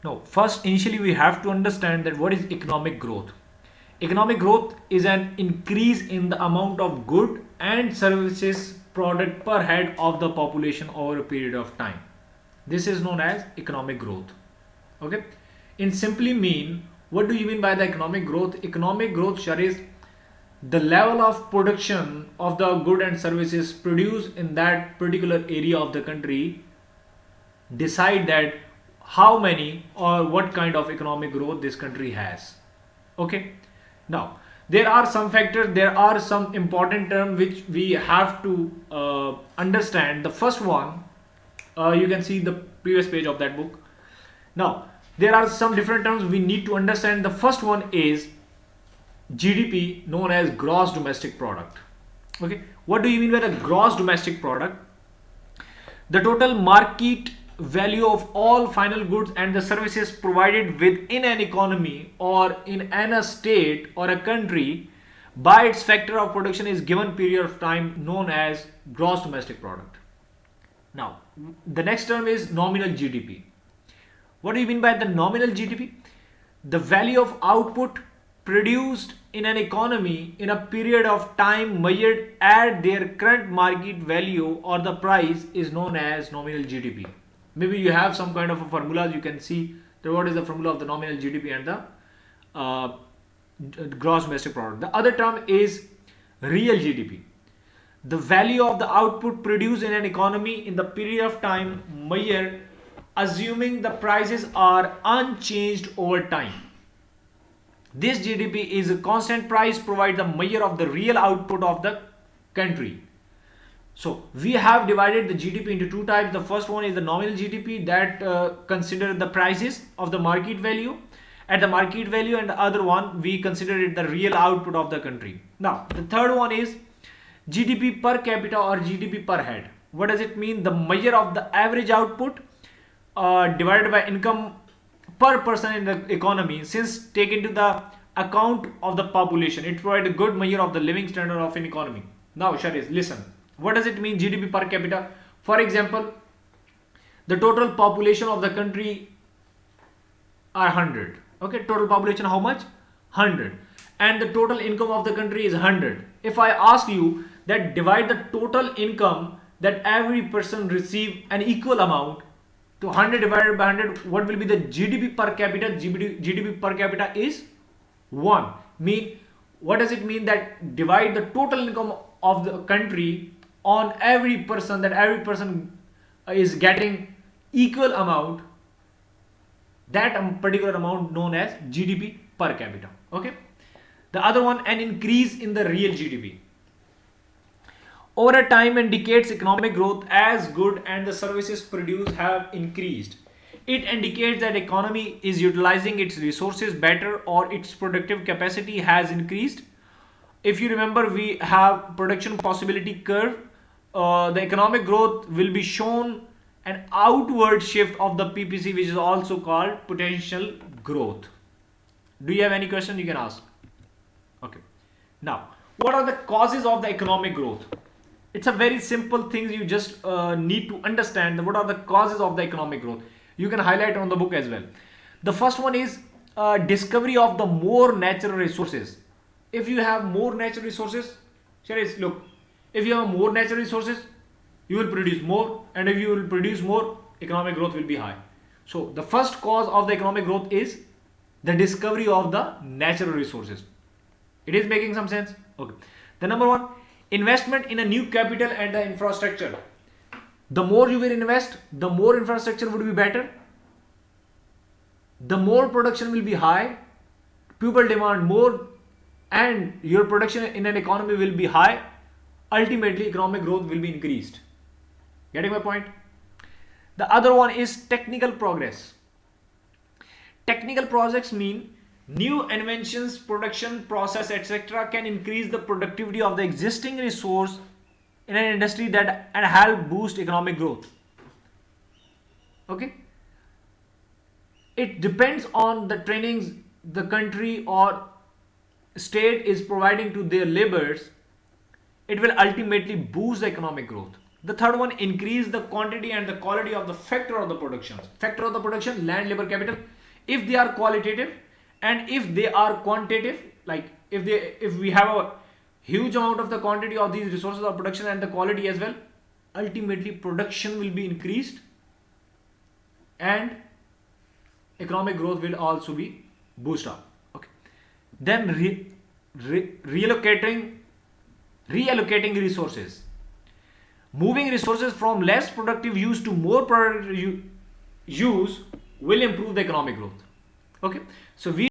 No, first initially we have to understand that what is economic growth. Economic growth is an increase in the amount of good and services product per head of the population over a period of time. This is known as economic growth. Okay. In simply mean, what do you mean by the economic growth? Economic growth is the level of production of the good and services produced in that particular area of the country decide that how many or what kind of economic growth this country has. Okay. Now there are some factors, there are some important terms which we have to understand. The first one, you can see the previous page of that book. Now there are some different terms we need to understand. The first one is GDP, known as gross domestic product. Okay, what do you mean by the gross domestic product? The total market value of all final goods and the services provided within an economy or in a state or a country by its factor of production is given period of time known as gross domestic product. Now the next term is nominal GDP. What do you mean by the nominal GDP? The value of output produced in an economy in a period of time measured at their current market value or the price is known as nominal GDP. Maybe you have some kind of a formula. You can see that what is the formula of the nominal GDP and the gross domestic product. The other term is real GDP. The value of the output produced in an economy in the period of time measured assuming the prices are unchanged over time. This GDP is a constant price provides the measure of the real output of the country. So we have divided the GDP into two types. The first one is the nominal GDP that consider the prices of the market value at the market value, and the other one we consider it the real output of the country. Now the third one is GDP per capita or GDP per head. What does it mean? The measure of the average output divided by income per person in the economy, since take into the account of the population. It provides a good measure of the living standard of an economy. Now Sharis, listen, what does it mean GDP per capita? For example, the total population of the country are 100. Okay, total population how much? 100. And the total income of the country is 100. If I ask you that divide the total income that every person receive an equal amount to 100 divided by 100, what will be the GDP per capita? GDP per capita is 1. What does it mean that divide the total income of the country on every person, that every person is getting equal amount, that particular amount known as GDP per capita. Okay. The other one, an increase in the real GDP. Over a time and decades, economic growth as good and the services produced have increased. It indicates that economy is utilizing its resources better or its productive capacity has increased. If you remember, we have production possibility curve. The economic growth will be shown an outward shift of the PPC, which is also called potential growth. Do you have any question? You can ask. Okay. Now, what are the causes of the economic growth? It's a very simple thing. You just need to understand what are the causes of the economic growth. You can highlight on the book as well. The first one is discovery of the more natural resources. If you have more natural resources, look, if you have more natural resources, you will produce more, and if you will produce more, economic growth will be high. So the first cause of the economic growth is the discovery of the natural resources. It is making some sense? Okay. The number one, investment in a new capital and the infrastructure. The more you will invest, the more infrastructure would be better. The more production will be high. People demand more, and your production in an economy will be high. Ultimately, economic growth will be increased. Getting my point? The other one is technical progress. Technical projects mean new inventions, production process, etc. can increase the productivity of the existing resource in an industry that and help boost economic growth. Okay. It depends on the trainings the country or state is providing to their laborers. It will ultimately boost the economic growth. The third one, increase the quantity and the quality of the factor of the production. Factor of the production, land, labor, capital. If they are qualitative and if they are quantitative, like if we have a huge amount of the quantity of these resources of production and the quality as well, ultimately production will be increased and economic growth will also be boosted up. Okay. Then reallocating resources. Moving resources from less productive use to more productive use will improve the economic growth. Okay. So we